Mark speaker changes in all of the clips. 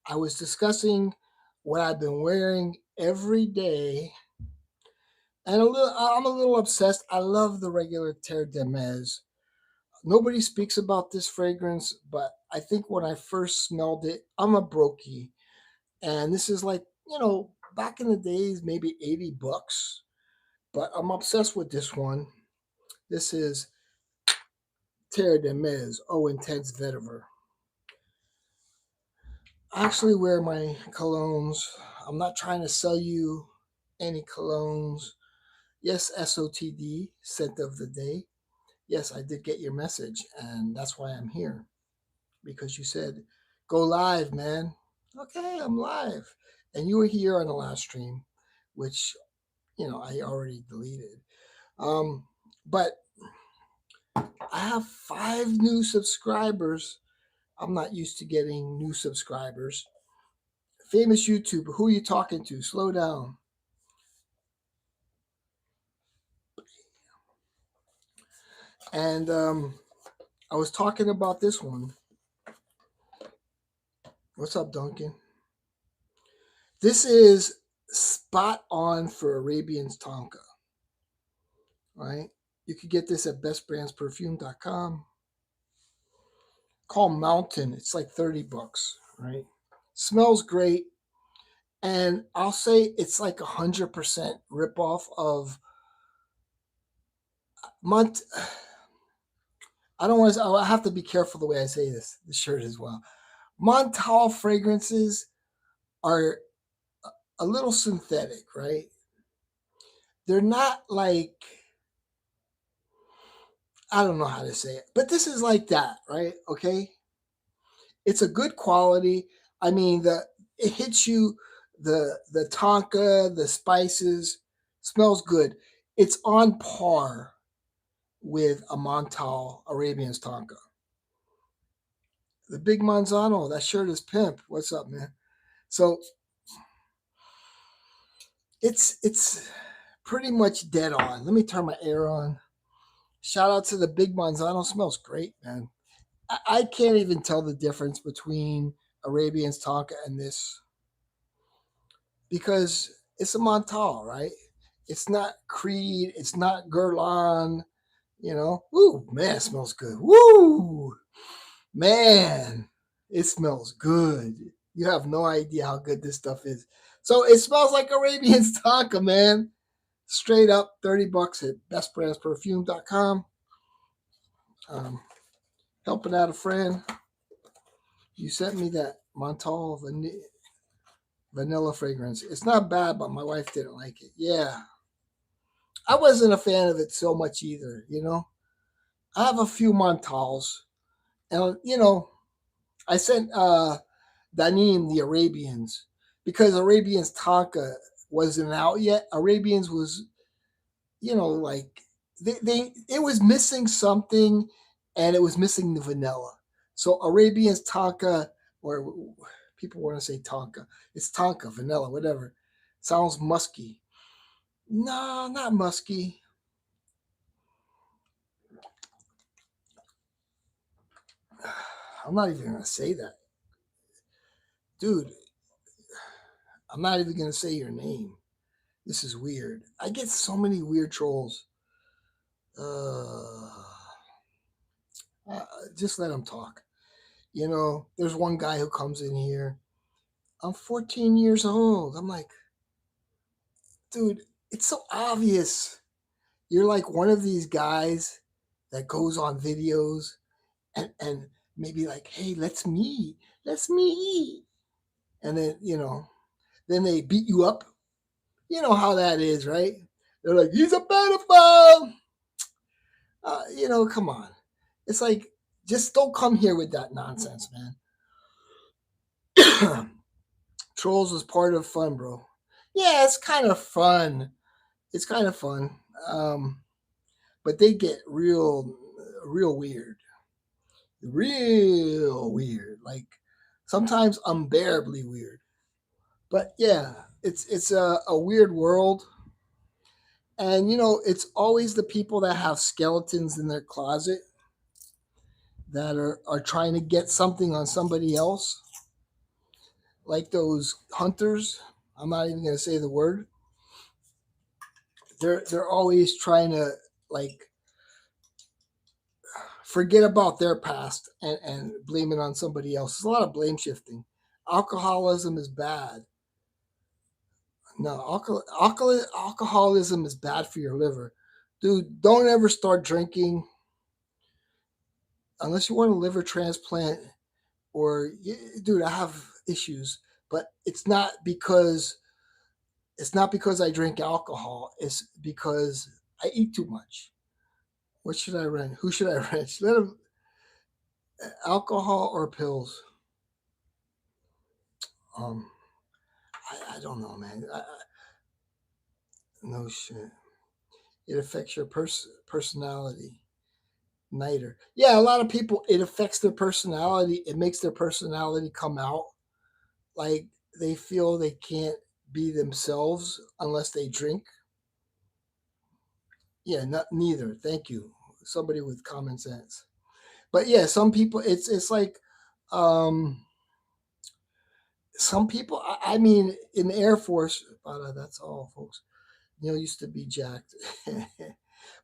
Speaker 1: I was discussing what I've been wearing every day, and I'm a little obsessed. I love the regular Terre de Mes. Nobody speaks about this fragrance, but I think when I first smelled it, I'm a brokey, and this is like, back in the days, maybe $80, but I'm obsessed with this one. This is Terre de Mes, Oh Intense Vetiver. I actually wear my colognes. I'm not trying to sell you any colognes. Yes, SOTD, scent of the day. Yes, I did get your message, and that's why I'm here. Because you said, go live, man. Okay, I'm live. And you were here on the last stream, which, I already deleted. But I have 5 new subscribers. I'm not used to getting new subscribers. Famous YouTuber, who are you talking to? Slow down. And I was talking about this one. What's up, Duncan? This is spot on for Arabian's Tonka, right? You could get this at bestbrandsperfume.com. Call Mountain. It's like $30, right? Smells great. And I'll say it's like 100% ripoff of Mont. I don't want to. I have to be careful the way I say this shirt as well. Montale fragrances are a little synthetic, right? They're not like, I don't know how to say it, but this is like that, right? Okay, it's a good quality. I mean, it hits you, the tonka, the spices, smells good. It's on par with a Montal Arabian's tonka. The big Manzano, that shirt is pimp. What's up, man? So it's pretty much dead on. Let me turn my air on. Shout out to the big Manzano. Smells great, man. I can't even tell the difference between Arabian's Tonka and this because it's a Montal, right? It's not Creed. It's not Guerlain. Ooh, man, it smells good. Woo, man, it smells good. You have no idea how good this stuff is. So it smells like Arabian's Tonka, man. Straight up, $30 at bestbrandsperfume.com. Um, helping out a friend. You sent me that Montale vanilla fragrance. It's not bad, but my wife didn't like it. Yeah. I wasn't a fan of it so much either, I have a few Montales. And, I sent Danim the Arabians because Arabians Tonka wasn't out yet. Arabians was, like they it was missing something, and it was missing the vanilla. So Arabians Tonka, or people want to say Tonka, it's Tonka vanilla, whatever. Sounds musky. No, not musky. I'm not even gonna say that, dude. I'm not even gonna say your name. This is weird. I get so many weird trolls. Uh, just let them talk. There's one guy who comes in here. I'm 14 years old. I'm like, dude, it's so obvious. You're like one of these guys that goes on videos and maybe like, hey, let's meet. And then, then they beat you up. You know how that is, right? They're like, he's a pedophile. Come on. It's like, just don't come here with that nonsense, man. Trolls was part of fun, bro. Yeah, it's kind of fun. It's kind of fun. But they get real weird. Real weird. Like sometimes unbearably weird. But yeah, it's a weird world. And it's always the people that have skeletons in their closet that are trying to get something on somebody else. like those hunters. I'm not even going to say the word. They're always trying to like forget about their past and blame it on somebody else. There's a lot of blame shifting. Alcoholism is bad. No, alcoholism is bad for your liver. Dude, don't ever start drinking unless you want a liver transplant or, dude, I have issues, but it's not because I drink alcohol. It's because I eat too much. What should I rent? Who should I rent? Let him alcohol or pills. Um, I don't know, man. No shit. It affects your personality. Nighter. Yeah, a lot of people. It affects their personality. It makes their personality come out. Like they feel they can't be themselves unless they drink. Yeah, not neither. Thank you. Somebody with common sense. But yeah, some people. It's like, um, some people. I mean, in the Air Force. But that's all, folks. Neil used to be jacked.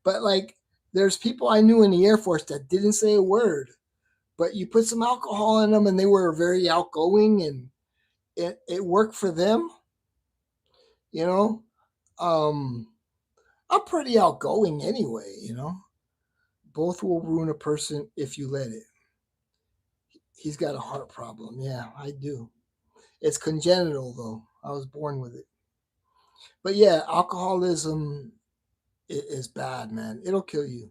Speaker 1: But like, there's people I knew in the Air Force that didn't say a word, but you put some alcohol in them and they were very outgoing and it worked for them, you know. Um, I'm pretty outgoing anyway, you know. Both will ruin a person if you let it. He's got a heart problem. Yeah, I do. It's congenital though. I was born with it. But yeah, alcoholism is bad, man. It'll kill you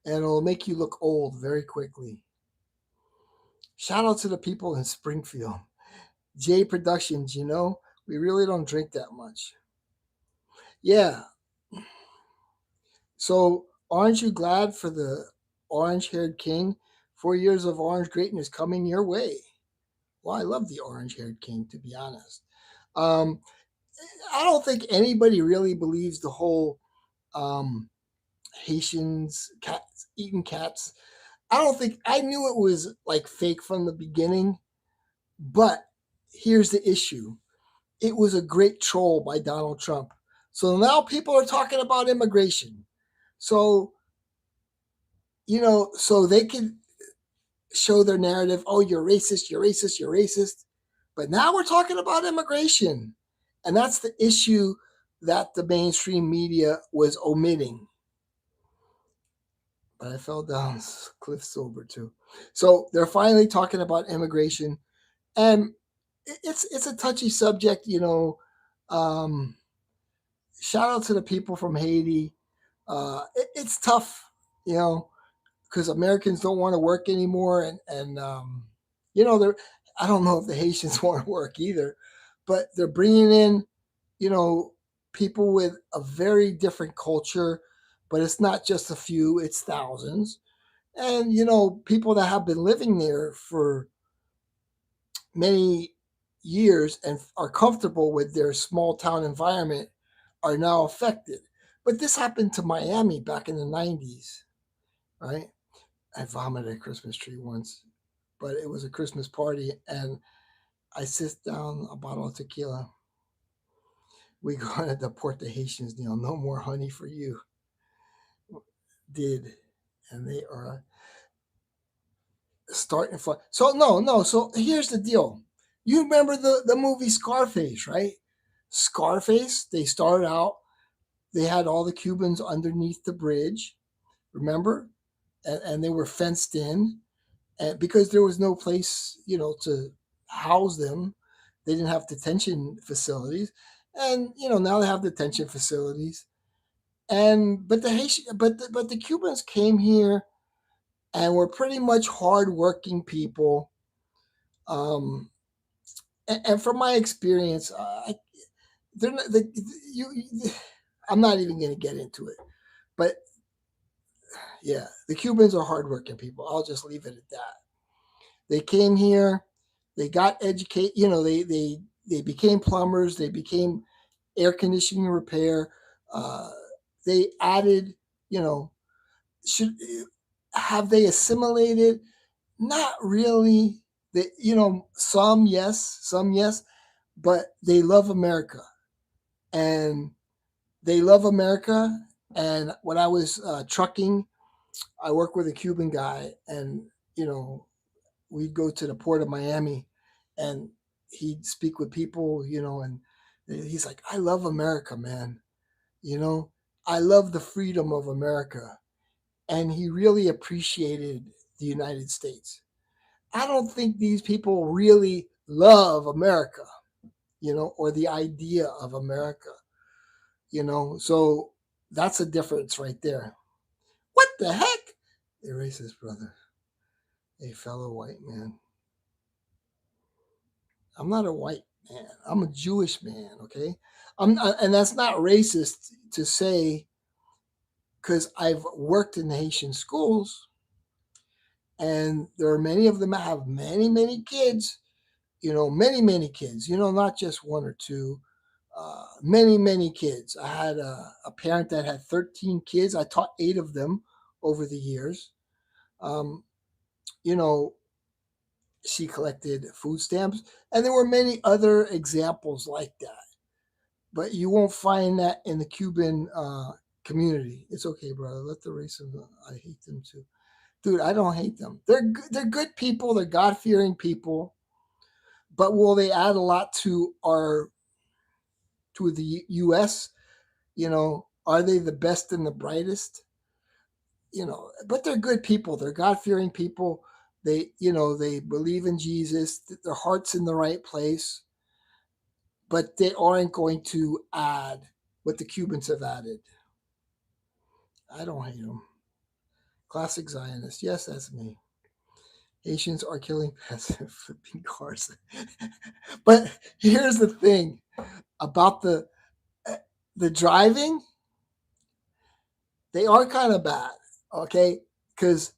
Speaker 1: and it'll make you look old very quickly. Shout out to the people in Springfield. J Productions, we really don't drink that much. Yeah. So, aren't you glad for the orange haired king? 4 years of orange greatness coming your way. Well, I love the orange haired king, to be honest. Um, I don't think anybody really believes the whole um, Haitians cats eating cats. I don't think I knew it was like fake from the beginning, but here's the issue. It was a great troll by Donald Trump. So now people are talking about immigration. So, so they can show their narrative. Oh, you're racist, you're racist, you're racist. But now we're talking about immigration. And that's the issue that the mainstream media was omitting. But I fell down cliff sober too. So they're finally talking about immigration. And it's a touchy subject. Um, Shout out to the people from Haiti. It's tough, you know, because Americans don't want to work anymore, they're. I don't know if the Haitians want to work either, but they're bringing in, you know, people with a very different culture, but it's not just a few; it's thousands, and people that have been living there for many years and are comfortable with their small town environment are now affected. But this happened to Miami back in the 90s, right? I vomited a Christmas tree once, but it was a Christmas party and I sit down a bottle of tequila. We going to deport the Haitians, Neil. No more honey for you. Did. And they are starting fly. So no, no. So here's the deal. You remember the movie Scarface, right? Scarface. They started out. They had all the Cubans underneath the bridge. Remember, and they were fenced in, and because there was no place, to house them, they didn't have detention facilities, and now they have detention facilities. And but the Haitian, but the Cubans came here and were pretty much hardworking people. Um, and from my experience, they're not, you, I'm not even going to get into it, but yeah, the Cubans are hardworking people. I'll just leave it at that. They came here, they got educated. They became plumbers. They became air conditioning repair. Uh, they added. You know, should have they assimilated? Not really. some yes, but they love America, and they love America. And when I was trucking, I worked with a Cuban guy, and you know, we'd go to the port of Miami, and he'd speak with people, and he's like, "I love America, man. You know, I love the freedom of America," and he really appreciated the United States. I don't think these people really love America, or the idea of America, So that's a difference right there. What the heck? A racist brother, a fellow white man. I'm not a white man. I'm a Jewish man. Okay, and that's not racist to say, because I've worked in Haitian schools, and there are many of them that have many, many kids. Many, many kids. Not just one or two. Many, many kids. I had a parent that had 13 kids. I taught 8 of them over the years. Um, you know, she collected food stamps, and there were many other examples like that. But you won't find that in the Cuban community. It's okay, brother. Let the racism. I hate them too, dude. I don't hate them. They're good people. They're God fearing people. But will they add a lot to the U.S.? Are they the best and the brightest? But they're good people. They're God fearing people. They believe in Jesus. Their heart's in the right place, but they aren't going to add what the Cubans have added. I don't hate them. Classic Zionist. Yes, that's me. Haitians are killing peasants flipping cars. But here's the thing about the driving. They are kind of bad, okay? Because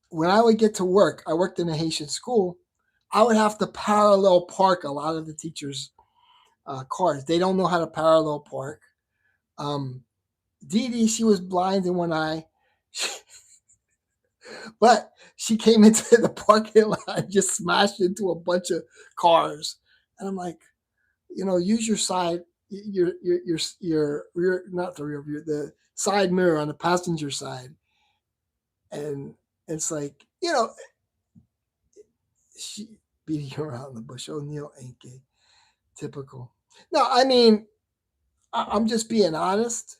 Speaker 1: when I would get to work, I worked in a Haitian school. I would have to parallel park a lot of the teachers' cars. They don't know how to parallel park. Dee Dee, she was blind in one eye, but she came into the parking lot and just smashed into a bunch of cars. And I'm like, use your side, your rear, not the rear view, the side mirror on the passenger side. And it's like, she beating her around the bush. O'Neill ain't gay. Typical. No, I mean, I'm just being honest,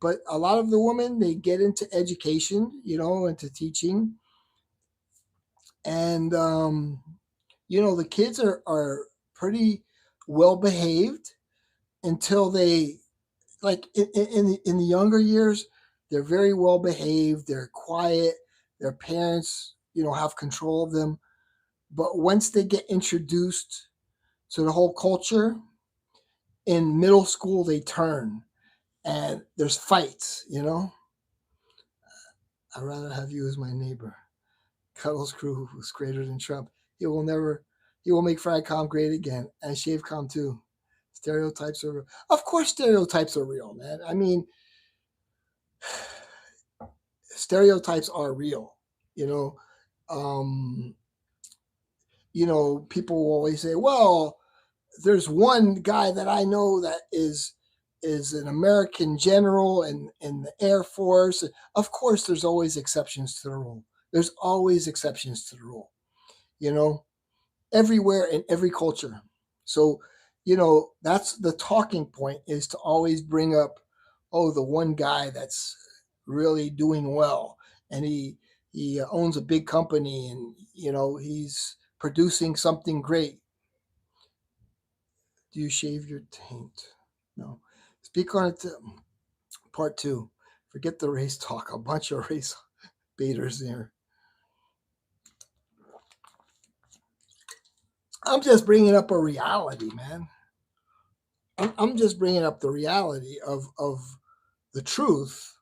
Speaker 1: but a lot of the women, they get into education, into teaching. And, the kids are pretty well behaved until they, like in the younger years, they're very well behaved. They're quiet. Their parents, have control of them. But once they get introduced to the whole culture, in middle school, they turn and there's fights, I'd rather have you as my neighbor. Cuddles crew who's greater than Trump. He will make Fragcom great again and Shavecom too. Stereotypes are real. Of course, stereotypes are real, man. I mean, stereotypes are real, you know. Um, People will always say, well, there's one guy that I know that is an American general in the Air Force. Of course, there's always exceptions to the rule. There's always exceptions to the rule, you know, everywhere in every culture. So, that's the talking point, is to always bring up, oh, the one guy that's really doing well, and he owns a big company, and he's producing something great. Do you shave your taint? No. Speak on it. Part 2. Forget the race talk. A bunch of race baiters there. I'm just bringing up a reality, man. I'm just bringing up the reality of the truth.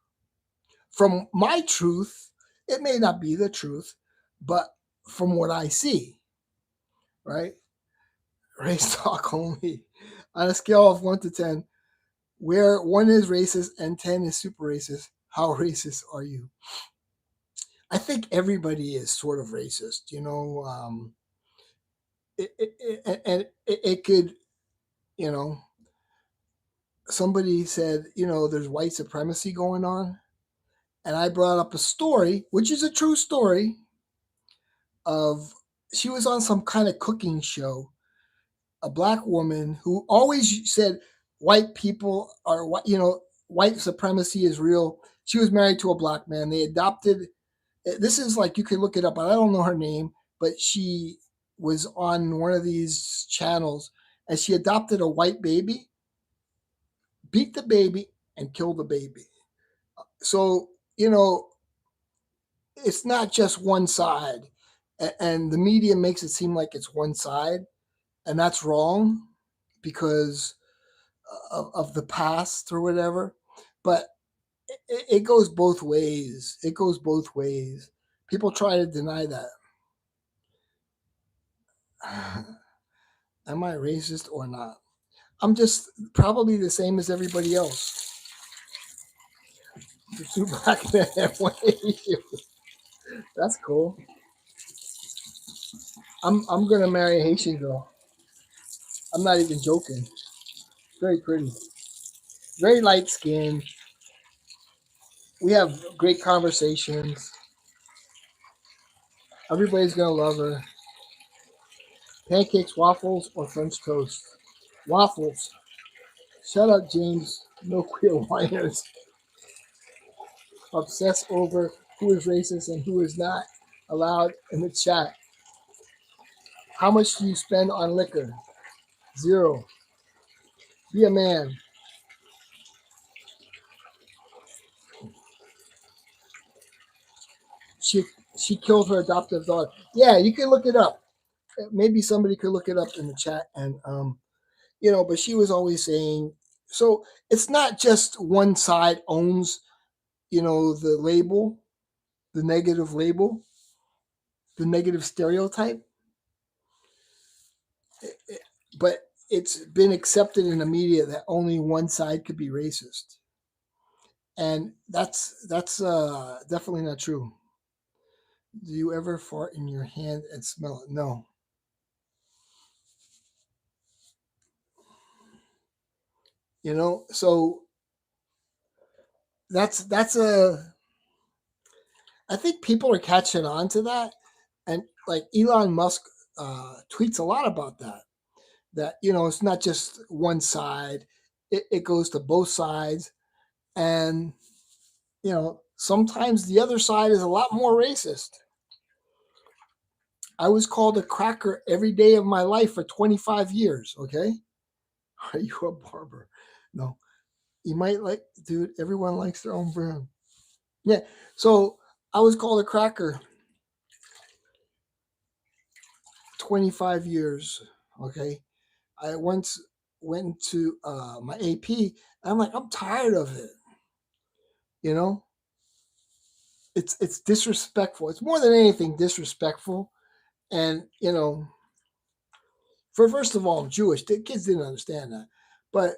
Speaker 1: From my truth, it may not be the truth, but from what I see, right? Race talk only. On a scale of 1 to 10, where 1 is racist and 10 is super racist, how racist are you? I think everybody is sort of racist, you know. It could, you know, somebody said, you know, there's white supremacy going on. And I brought up a story, which is a true story, of she was on some kind of cooking show, a black woman who always said white people are, you know, white supremacy is real. She was married to a black man. They adopted, this is like, you can look it up, but I don't know her name, but she was on one of these channels and she adopted a white baby, beat the baby, and killed the baby. So, you know, it's not just one side. And the media makes it seem like it's one side, and that's wrong because of the past or whatever. But it goes both ways. It goes both ways. People try to deny that. Am I racist or not? I'm just probably the same as everybody else. The two black men and one Asian. That's cool. I'm gonna marry a Haitian girl. I'm not even joking. Very pretty, very light skinned. We have great conversations. Everybody's gonna love her. Pancakes, waffles, or French toast? Waffles. Shut up, James. No queer whiners. Obsess over who is racist and who is not allowed in the chat. How much do you spend on liquor? 0. Be a man. She she killed her adoptive daughter. Yeah, you can look it up. Maybe somebody could look it up in the chat. And you know, but she was always saying, so it's not just one side owns, you know, the label, the negative label, the negative stereotype, but it's been accepted in the media that only one side could be racist, and that's definitely not true. Do you ever fart in your hand and smell it? No. You know, so that's a, I think people are catching on to that, and like Elon Musk tweets a lot about that. That, you know, it's not just one side; it goes to both sides, and you know, sometimes the other side is a lot more racist. I was called a cracker every day of my life for 25 years. Okay, are you a barber? No, you might like, dude. Everyone likes their own brand. Yeah, so I was called a cracker 25 years. Okay, I once went to my AP. I'm like, I'm tired of it. You know, it's disrespectful. It's more than anything disrespectful. And you know, for first of all, I'm Jewish. The kids didn't understand that, but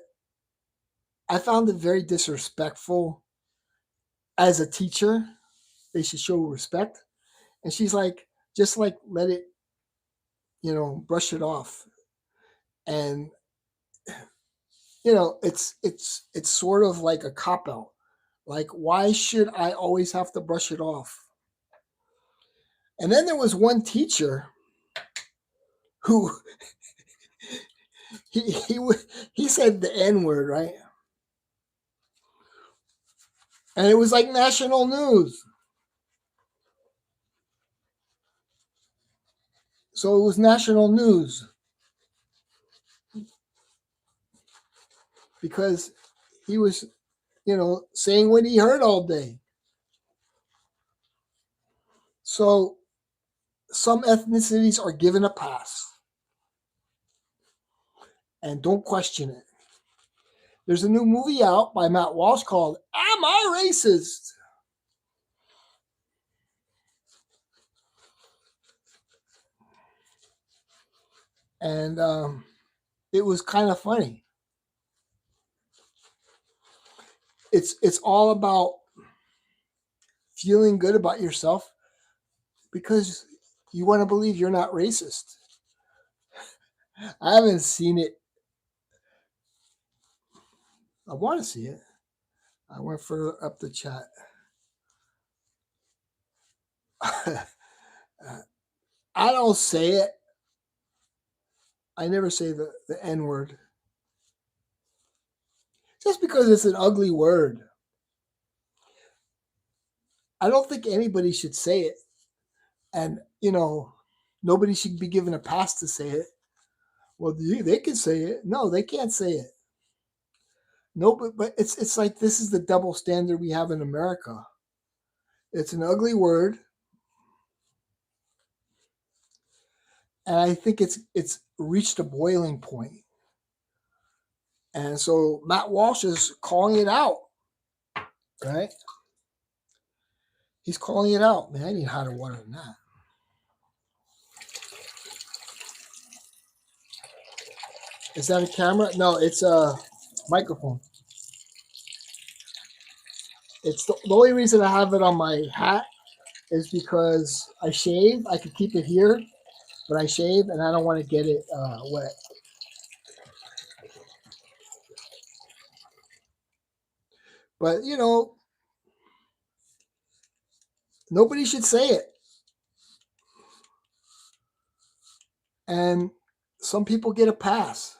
Speaker 1: I found it very disrespectful. As a teacher, they should show respect. And she's like, just like let it, you know, brush it off. And you know, it's sort of like a cop out. Like, why should I always have to brush it off? And then there was one teacher who he said the N word, right? And it was like national news. So it was national news because he was, you know, saying what he heard all day. So some ethnicities are given a pass and don't question it. There's a new movie out by Matt Walsh called Am I Racist? And it was kind of funny. It's all about feeling good about yourself. because you want to believe you're not racist. I haven't seen it. I want to see it. I went further up the chat. I don't say it. I never say the N word. Just because it's an ugly word. I don't think anybody should say it. And, nobody should be given a pass to say it. Well, they can say it. No, they can't say it. No, but it's like this is the double standard we have in America. It's an ugly word. And I think it's reached a boiling point. And so Matt Walsh is calling it out, right? He's calling it out. Man, I need hotter water than that. Is that a camera? No, it's a microphone. It's the only reason I have it on my hat is because I shave. I could keep it here, but I shave and I don't want to get it wet. But, nobody should say it. And some people get a pass.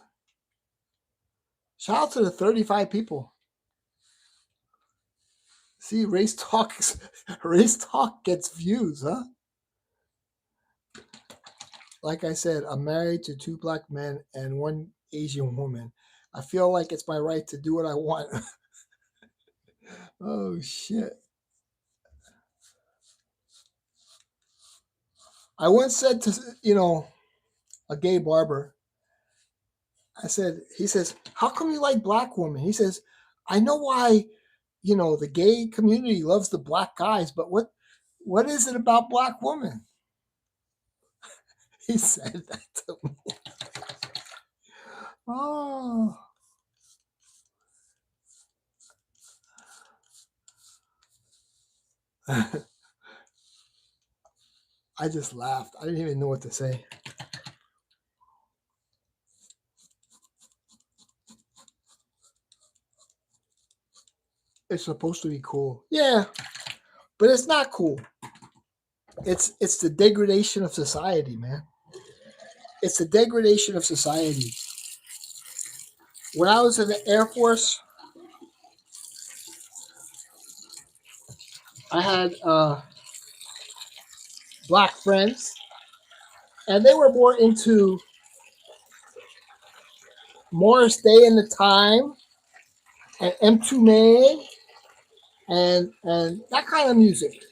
Speaker 1: Shout out to the 35 people. See, race talk gets views, huh? Like I said, I'm married to 2 black men and 1 Asian woman. I feel like it's my right to do what I want. Oh, shit. I once said to, a gay barber, he says, how come you like black women? He says, I know why, the gay community loves the black guys, but what is it about black women? He said that to me. Oh. I just laughed. I didn't even know what to say. It's supposed to be cool. Yeah, but it's not cool. It's the degradation of society, man. It's the degradation of society. When I was in the Air Force, I had black friends, and they were more into Morris Day and the Time and M2 May and that kind of music.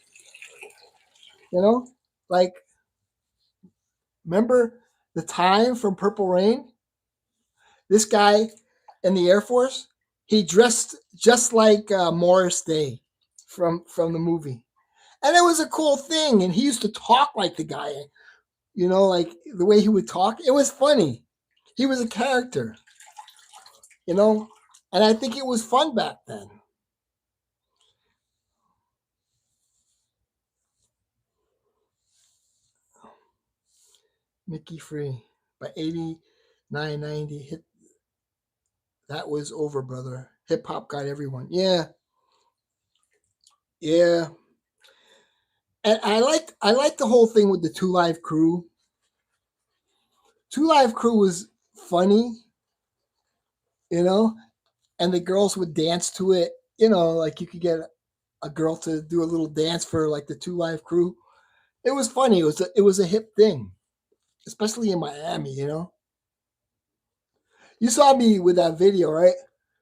Speaker 1: Like, remember the Time from Purple Rain? This guy in the Air Force, he dressed just like Morris Day from the movie, and it was a cool thing. And he used to talk like the guy, like the way he would talk. It was funny. He was a character, and I think it was fun back then. Mickey Free by 89, 90 hit. That was over, brother. Hip hop got everyone. Yeah. Yeah. And I liked the whole thing with the 2 Live Crew. 2 Live Crew was funny, and the girls would dance to it. Like you could get a girl to do a little dance for like the 2 Live Crew. It was funny. It was a hip thing, especially in Miami. You saw me with that video, right?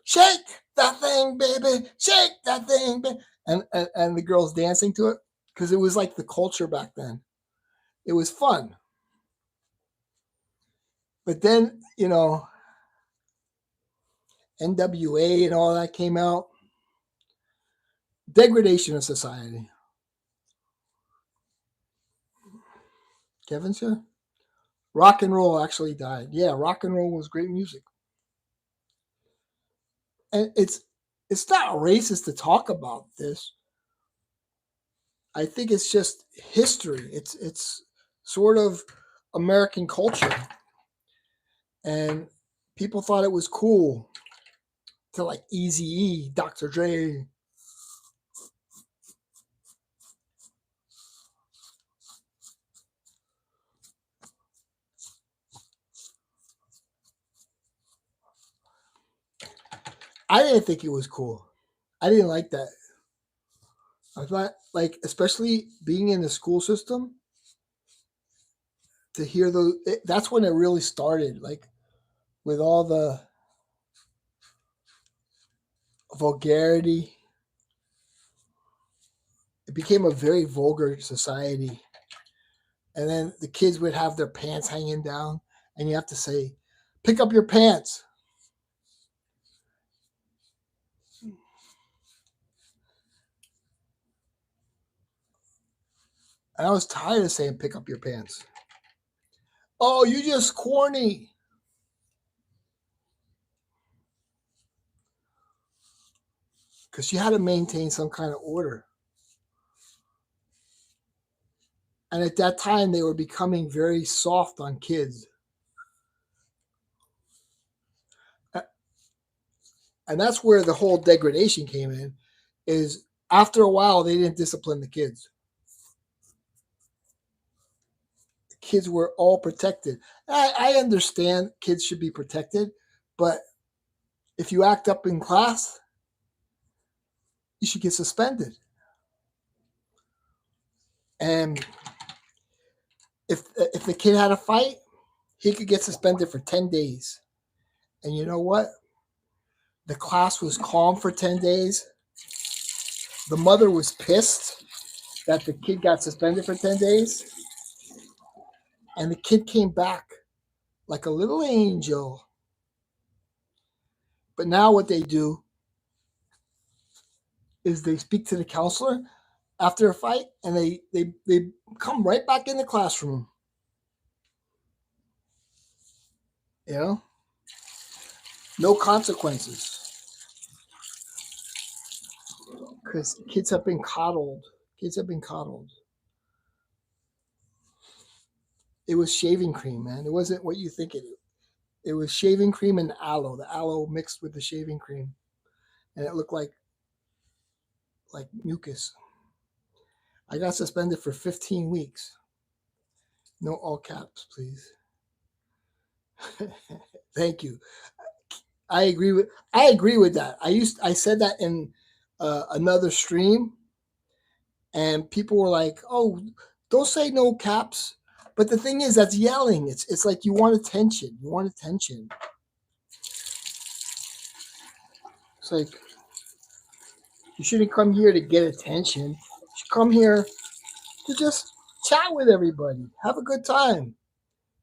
Speaker 1: Shake that thing, baby. Shake that thing, baby. And the girls dancing to it because it was like the culture back then. It was fun. But then, NWA and all that came out. Degradation of society. Kevin's here? Rock and roll actually died. Yeah, rock and roll was great music. And it's not racist to talk about this. I think it's just history. It's sort of American culture, and people thought it was cool to like Easy E, Dr. Dre. I didn't think it was cool. I didn't like that. I thought, like, especially being in the school system, to hear those, that's when it really started. Like, with all the vulgarity, it became a very vulgar society. And then the kids would have their pants hanging down, and you have to say, "Pick up your pants." And I was tired of saying, "Pick up your pants." Oh, you just corny. Because you had to maintain some kind of order. And at that time, they were becoming very soft on kids. And that's where the whole degradation came in, is after a while, they didn't discipline the kids. The kids were all protected. I understand kids should be protected, but if you act up in class, you should get suspended. And if the kid had a fight, he could get suspended for 10 days. And you know what? The class was calm for 10 days. The mother was pissed that the kid got suspended for 10 days. And the kid came back like a little angel. But now what they do is they speak to the counselor after a fight, and they come right back in the classroom. You know, no consequences because kids have been coddled. Kids have been coddled. It was shaving cream, man. It wasn't what you think it is. It was shaving cream and aloe. The aloe mixed with the shaving cream, and it looked like mucus. I got suspended for 15 weeks. No all caps, please. Thank you. I agree with that. I said that in another stream, and people were like, "Oh, don't say no caps." But the thing is, that's yelling. It's like you want attention. You want attention. It's like you shouldn't come here to get attention. You should come here to just chat with everybody, have a good time.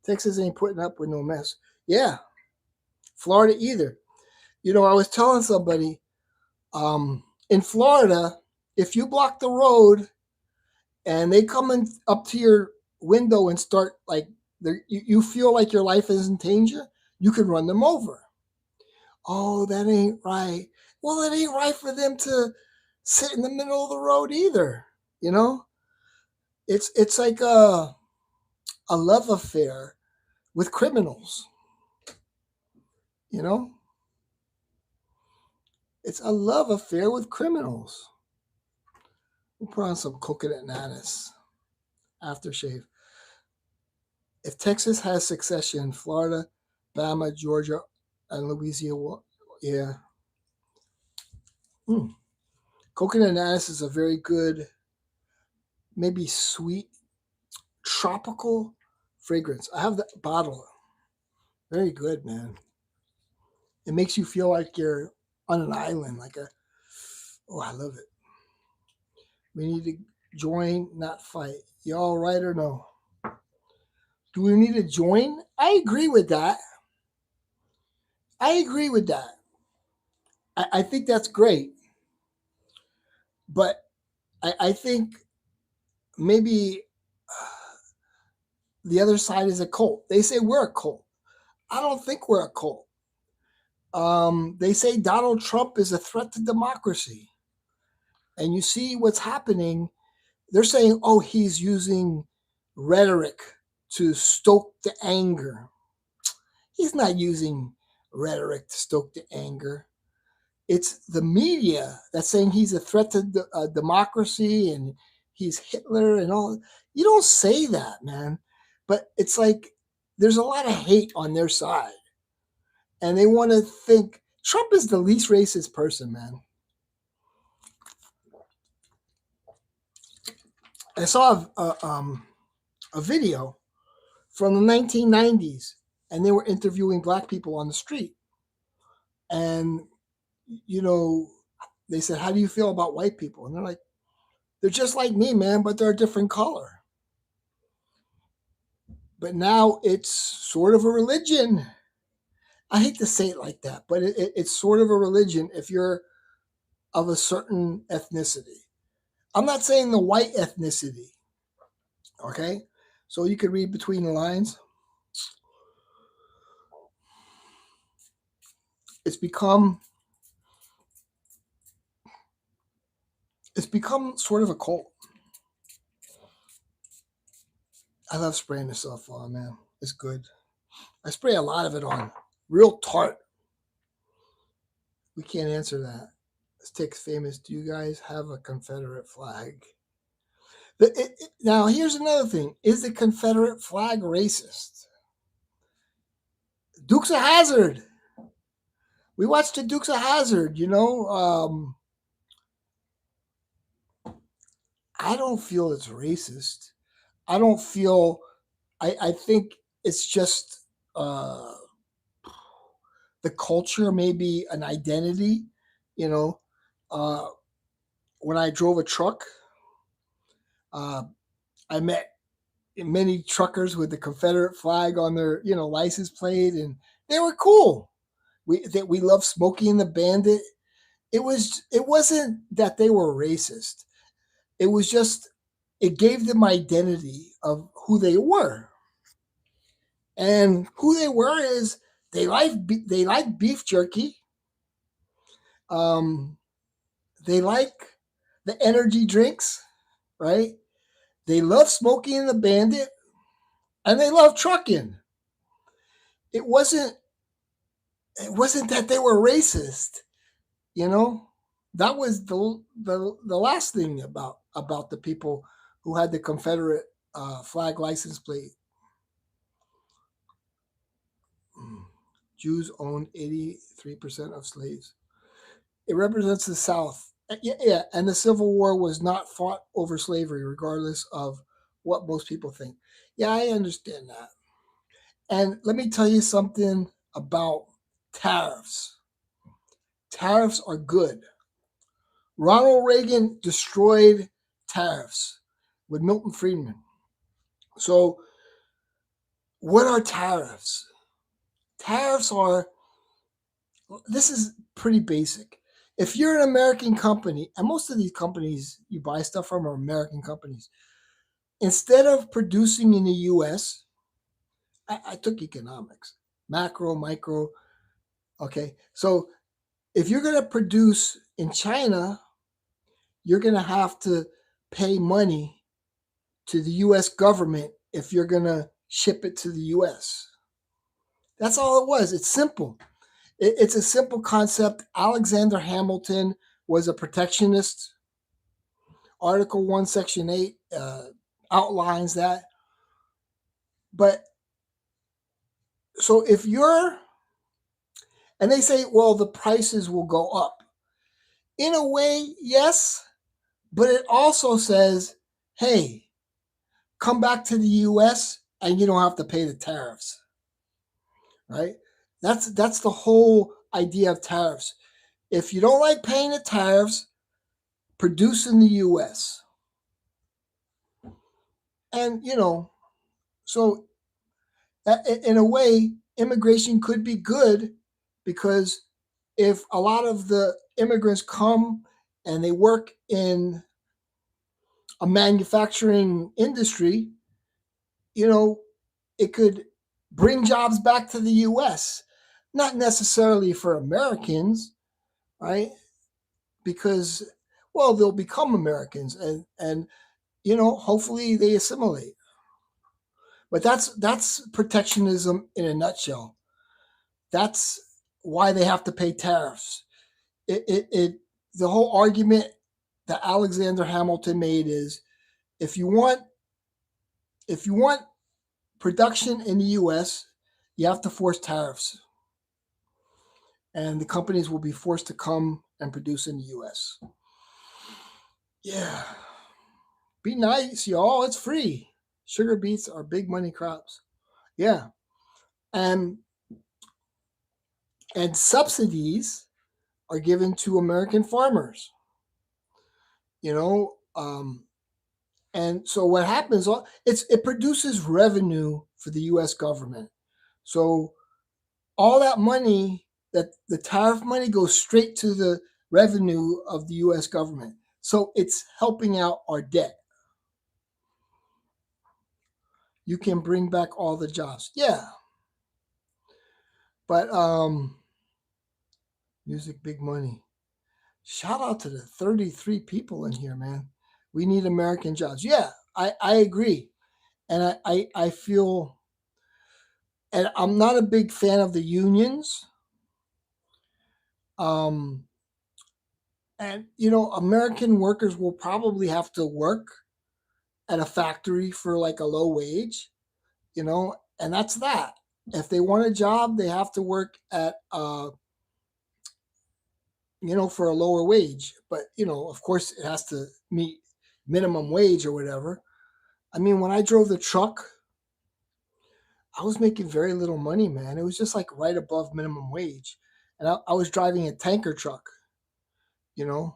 Speaker 1: Texas ain't putting up with no mess. Yeah, Florida either. You know, I was telling somebody in Florida, if you block the road and they come in up to your window and start like you feel like your life is in danger, you can run them over. Oh, that ain't right. Well, it ain't right for them to sit in the middle of the road either. You know, it's like a love affair with criminals. You know, it's a love affair with criminals. We'll put on some coconut and anise aftershave. If Texas has succession, Florida, Bama, Georgia, and Louisiana, yeah. Mm. Coconut and anise is a very good, maybe sweet, tropical fragrance. I have the bottle. Very good, man. It makes you feel like you're on an island, like a. Oh, I love it. We need to join, not fight. You all right or no? Do we need to join? I agree with that. I agree with that. I think that's great. But I think maybe the other side is a cult. They say we're a cult. I don't think we're a cult. They say Donald Trump is a threat to democracy. And you see what's happening They're saying, oh, he's using rhetoric to stoke the anger. He's not using rhetoric to stoke the anger. It's the media that's saying he's a threat to democracy and he's Hitler and all. You don't say that, man. But it's like there's a lot of hate on their side. And they want to think Trump is the least racist person, man. I saw a video from the 1990s, and they were interviewing black people on the street. And, you know, they said, how do you feel about white people? And they're like, they're just like me, man, but they're a different color. But now it's sort of a religion. I hate to say it like that, but it's sort of a religion if you're of a certain ethnicity. I'm not saying the white ethnicity, okay? So you could read between the lines. It's become sort of a cult. I love spraying this stuff on, man. It's good. I spray a lot of it on. Real tart. We can't answer that. This takes famous. Do you guys have a Confederate flag? Now, here's another thing. Is the Confederate flag racist? Dukes of Hazzard. We watched the Dukes of Hazzard, you know. I don't feel it's racist. I don't feel. I think it's just the culture, maybe an identity. You know, when I drove a truck, I met many truckers with the Confederate flag on their license plate, and they were cool. We loved Smokey and the Bandit. It wasn't that they were racist. It was just it gave them identity of who they were. And who they were is they like beef jerky. Um, they like the energy drinks, right? They love Smokey and the Bandit, and they love trucking. It wasn't that they were racist, you know. That was the last thing about the people who had the Confederate flag license plate. Jews owned 83% of slaves. It represents the South. Yeah, and the Civil War was not fought over slavery, regardless of what most people think. Yeah, I understand that. And let me tell you something about tariffs. Tariffs are good. Ronald Reagan destroyed tariffs with Milton Friedman. So, what are tariffs? Tariffs are, this is pretty basic. If you're an American company, and most of these companies you buy stuff from are American companies, instead of producing in the US, I took economics, macro, micro. Okay. So if you're going to produce in China, you're going to have to pay money to the US government if you're going to ship it to the US. That's all it was. It's simple. It's a simple concept. Alexander Hamilton was a protectionist. Article 1, Section 8 outlines that. But so if you're, and they say, well, the prices will go up. In a way, yes, but it also says, hey, come back to the US and you don't have to pay the tariffs. Right? That's the whole idea of tariffs. If you don't like paying the tariffs, produce in the US. And, so in a way, immigration could be good because if a lot of the immigrants come and they work in a manufacturing industry, it could bring jobs back to the US. Not necessarily for Americans, right? Because, well, they'll become Americans and hopefully they assimilate. But that's protectionism in a nutshell. That's why they have to pay tariffs. It the whole argument that Alexander Hamilton made is if you want if you want production in the U.S., you have to force tariffs, and the companies will be forced to come and produce in the U.S. Yeah, be nice, y'all. It's free. Sugar beets are big money crops. Yeah, and and subsidies are given to American farmers. You know, and so what happens? It produces revenue for the U.S. government. So all that money, that the tariff money, goes straight to the revenue of the U.S. government. So it's helping out our debt. You can bring back all the jobs. Yeah, but music, big money. Shout out to the 33 people in here, man. We need American jobs. Yeah, I agree. And I feel, and I'm not a big fan of the unions. Um, and, American workers will probably have to work at a factory for like a low wage, and that's that. If they want a job, they have to work at, for a lower wage. But, of course, it has to meet minimum wage or whatever. I mean, when I drove the truck, I was making very little money, man. It was just like right above minimum wage. And I was driving a tanker truck, you know,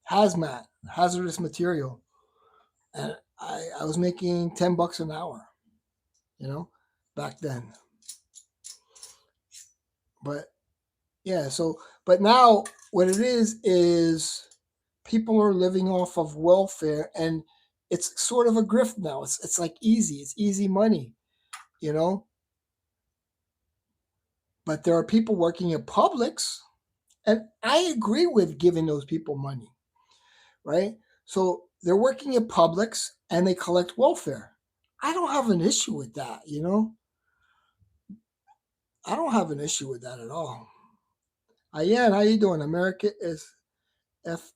Speaker 1: hazmat, hazardous material. And I was making $10 an hour, you know, back then. But yeah, but now what it is people are living off of welfare, and it's sort of a grift now. It's like it's easy money, you know. But there are people working at Publix, and I agree with giving those people money, right? So they're working at Publix and they collect welfare. I don't have an issue with that, I don't have an issue with that at all. Ayan, how you doing? America is F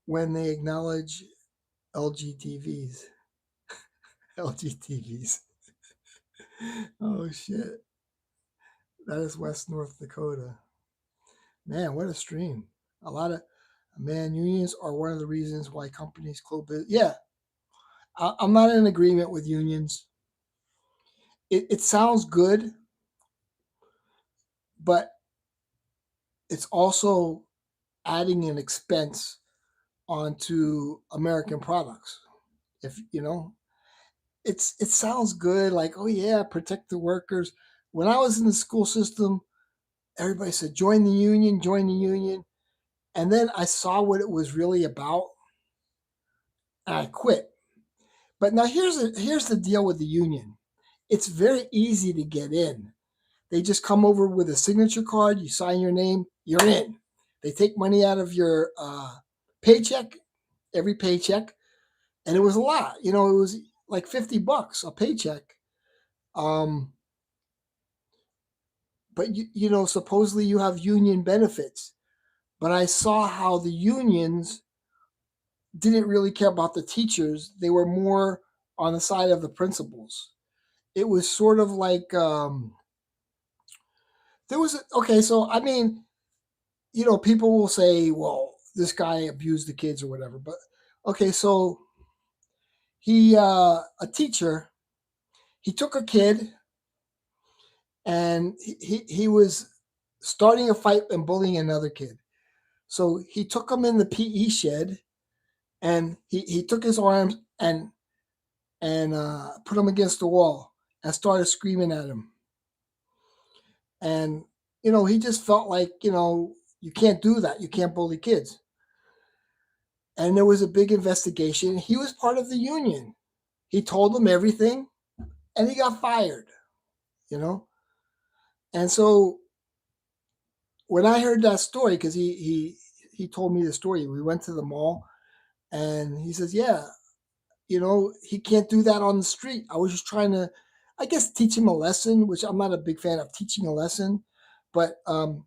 Speaker 1: when they acknowledge LGTVs. LGTVs. Oh shit. That is West North Dakota. Man, what a stream. A lot of unions are one of the reasons why companies close business. Yeah, I'm not in agreement with unions. It sounds good, but it's also adding an expense onto American products. If it sounds good, like, oh yeah, protect the workers. When I was in the school system, everybody said join the union, join the union, and then I saw what it was really about, and I quit. But now here's the deal with the union. It's very easy to get in. They just come over with a signature card. You sign your name. You're in. They take money out of your paycheck, every paycheck, and it was a lot. It was like $50 a paycheck. Um, but supposedly you have union benefits. But I saw how the unions didn't really care about the teachers. They were more on the side of the principals. It was sort of like there was okay. So I mean, people will say, well, this guy abused the kids or whatever. But okay, so a teacher, he took a kid and he was starting a fight and bullying another kid. So he took him in the PE shed and he took his arms and put him against the wall and started screaming at him. And, he just felt like, you can't do that. You can't bully kids. And there was a big investigation. He was part of the union. He told them everything and he got fired, you know? And so when I heard that story, because he told me the story, we went to the mall and he says, yeah, he can't do that on the street. I was just trying to, I guess, teach him a lesson, which I'm not a big fan of teaching a lesson, but and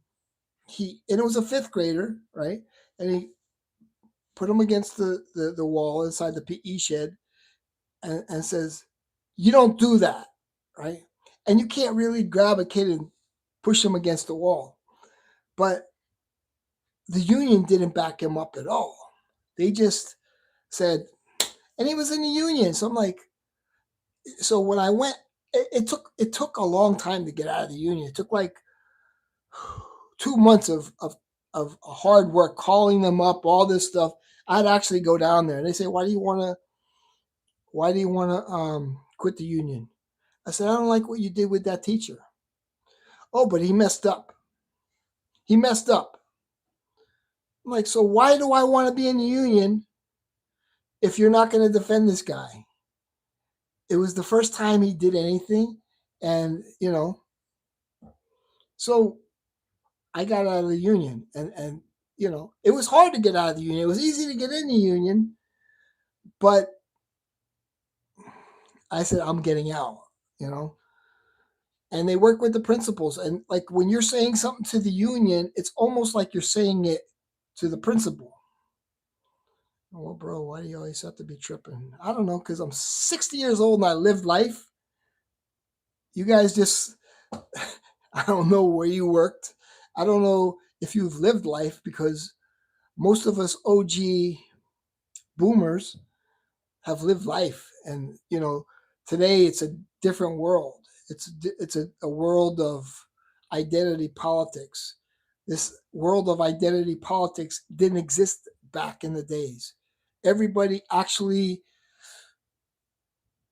Speaker 1: it was a fifth grader, right? And he put him against the wall inside the PE shed and says, "You don't do that," right? And you can't really grab a kid and push him against the wall. But the union didn't back him up at all. They just said, and he was in the union. So I'm like, so when I went, it took a long time to get out of the union. It took like 2 months of hard work, calling them up, all this stuff. I'd actually go down there and they say, why do you want to quit the union? I said, I don't like what you did with that teacher. Oh, but he messed up. He messed up. I'm like, so why do I want to be in the union if you're not going to defend this guy? It was the first time he did anything. And, so I got out of the union and it was hard to get out of the union. It was easy to get in the union, but I said, I'm getting out, and they work with the principals. And like when you're saying something to the union, it's almost like you're saying it to the principal. Well, bro, why do you always have to be tripping? I don't know, because I'm 60 years old and I lived life. You guys just, I don't know where you worked. I don't know if you've lived life, because most of us OG boomers have lived life. And, today it's a different world. It's a world of identity politics. This world of identity politics didn't exist back in the days. Everybody actually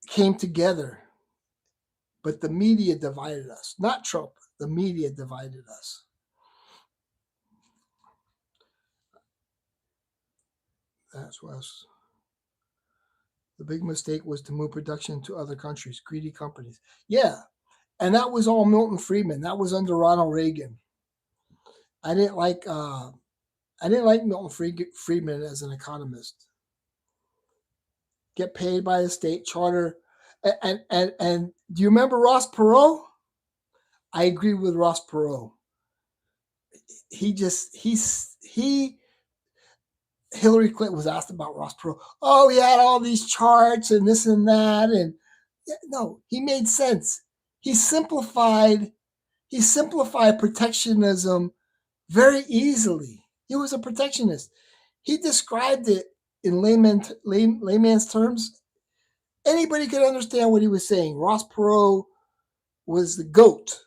Speaker 1: came together, but the media divided us. Not Trump. The media divided us. That's what the big mistake was, to move production to other countries, greedy companies. Yeah, and that was all Milton Friedman. That was under Ronald Reagan. I didn't like Milton Friedman as an economist. Get paid by the state charter, and do you remember Ross Perot? I agree with Ross Perot. He Hillary Clinton was asked about Ross Perot. Oh, he had all these charts and this and that, and no, he made sense. He simplified protectionism very easily. He was a protectionist. He described it in layman's terms. Anybody could understand what he was saying. Ross Perot was the GOAT,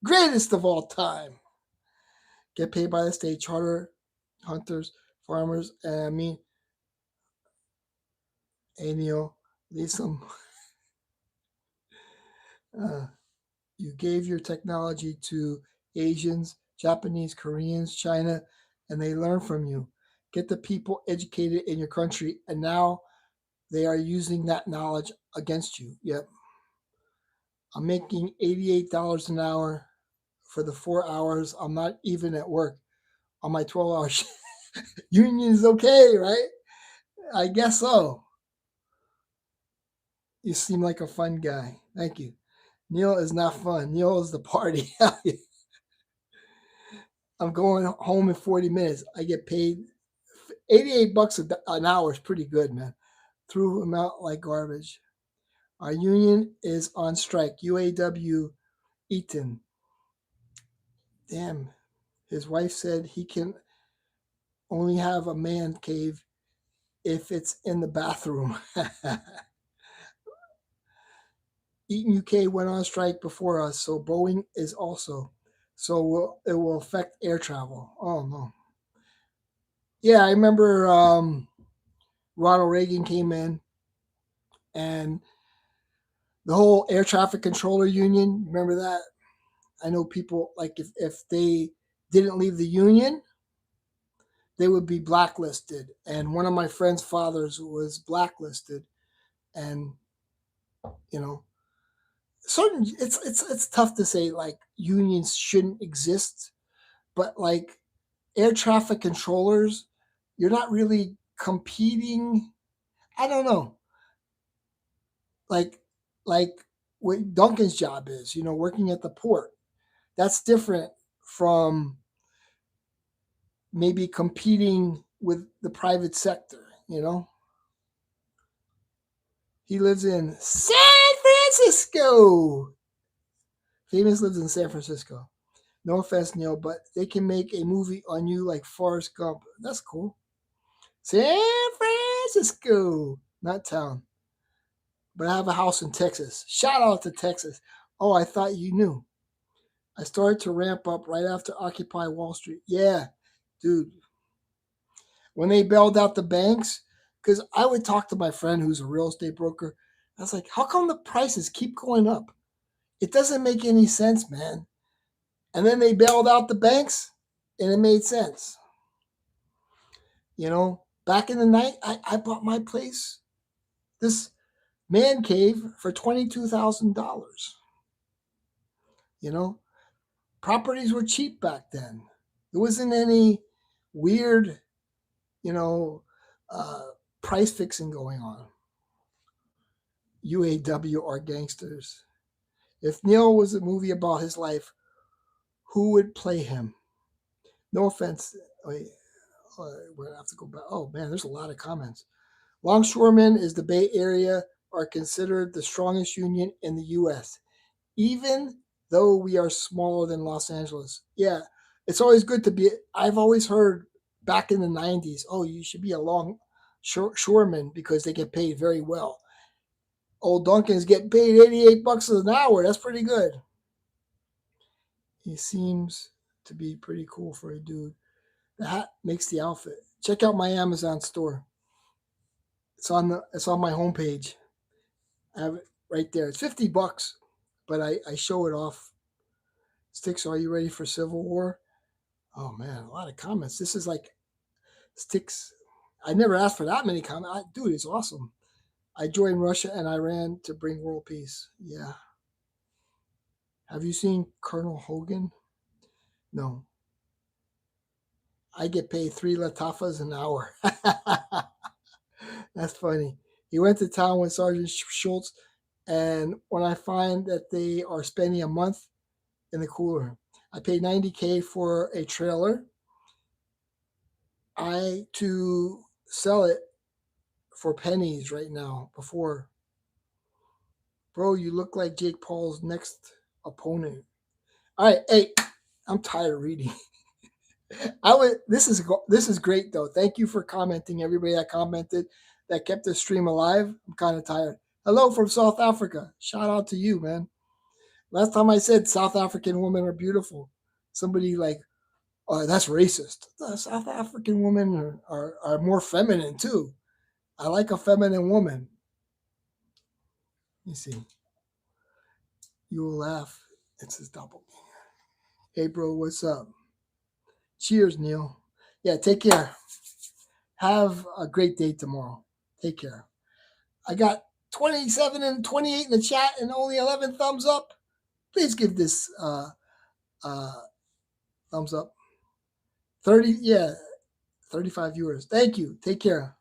Speaker 1: greatest of all time. Get paid by the state charter, hunters, farmers, and I mean, Neil, Lisa, you gave your technology to Asians, Japanese, Koreans, China, and they learn from you. Get the people educated in your country, and now they are using that knowledge against you. Yep. I'm making $88 an hour for the 4 hours. I'm not even at work on my 12-hour shift. Union is okay, right? I guess so. You seem like a fun guy. Thank you. Neil is not fun. Neil is the party. I'm going home in 40 minutes. I get paid $88 an hour is pretty good, man. Threw him out like garbage. Our union is on strike. UAW Eaton. Damn. His wife said he can only have a man cave if it's in the bathroom. Eaton UK went on strike before us, so Boeing is also. So it will affect air travel. Oh, no. Yeah, I remember Ronald Reagan came in, and the whole air traffic controller union, remember that? I know people, like, if they didn't leave the union, they would be blacklisted. And one of my friend's fathers was blacklisted. And, you know, it's tough to say, like, unions shouldn't exist, but like air traffic controllers, you're not really competing. I don't know. Like like what Duncan's job is, working at the port. That's different from maybe competing with the private sector. He lives in San Francisco. Famous lives in San Francisco. No offense, Neil, but they can make a movie on you like Forrest Gump. That's cool. San Francisco, not town. But I have a house in Texas. Shout out to Texas. Oh, I thought you knew. I started to ramp up right after Occupy Wall Street. Yeah, dude. When they bailed out the banks, because I would talk to my friend who's a real estate broker. I was like, how come the prices keep going up? It doesn't make any sense, man. And then they bailed out the banks and it made sense. Back in the night, I bought my place, this man cave, for $22,000. You know, Properties were cheap back then. There wasn't any weird, you know, uh, price fixing going on. UAW are gangsters. If Neil was a movie about his life, who would play him? No offense. Wait, we're gonna have to go back. Oh man, there's a lot of comments. Longshoremen is the Bay Area are considered the strongest union in the U.S., even though we are smaller than Los Angeles. Yeah, it's always good to be. I've always heard back in the 90s, oh, you should be a longshoreman because they get paid very well. Old Duncan's getting paid $88 an hour. That's pretty good. He seems to be pretty cool for a dude. The hat makes the outfit. Check out my Amazon store. It's on my homepage. I have it right there. It's $50, but I show it off. Sticks, are you ready for Civil War? Oh man, a lot of comments. This is like Sticks. I never asked for that many comments. Dude, it's awesome. I joined Russia and Iran to bring world peace. Yeah. Have you seen Colonel Hogan? No. I get paid 3 latafas an hour. That's funny. He went to town with Sergeant Schultz, and when I find that they are spending a month in the cooler, I paid $90K for a trailer. I to sell it for pennies right now. Before, bro, you look like Jake Paul's next opponent. All right, hey, I'm tired of reading. I would. This is great though. Thank you for commenting. Everybody that commented, that kept the stream alive. I'm kind of tired. Hello from South Africa. Shout out to you, man. Last time I said South African women are beautiful. Somebody like, oh, that's racist. The South African women are more feminine too. I like a feminine woman. Let me see. You will laugh. It's his doppelganger. Hey, bro, what's up? Cheers, Neil. Yeah, take care. Have a great day tomorrow. Take care. I got 27 and 28 in the chat and only 11 thumbs up. Please give this uh, thumbs up. 30, yeah, 35 viewers. Thank you. Take care.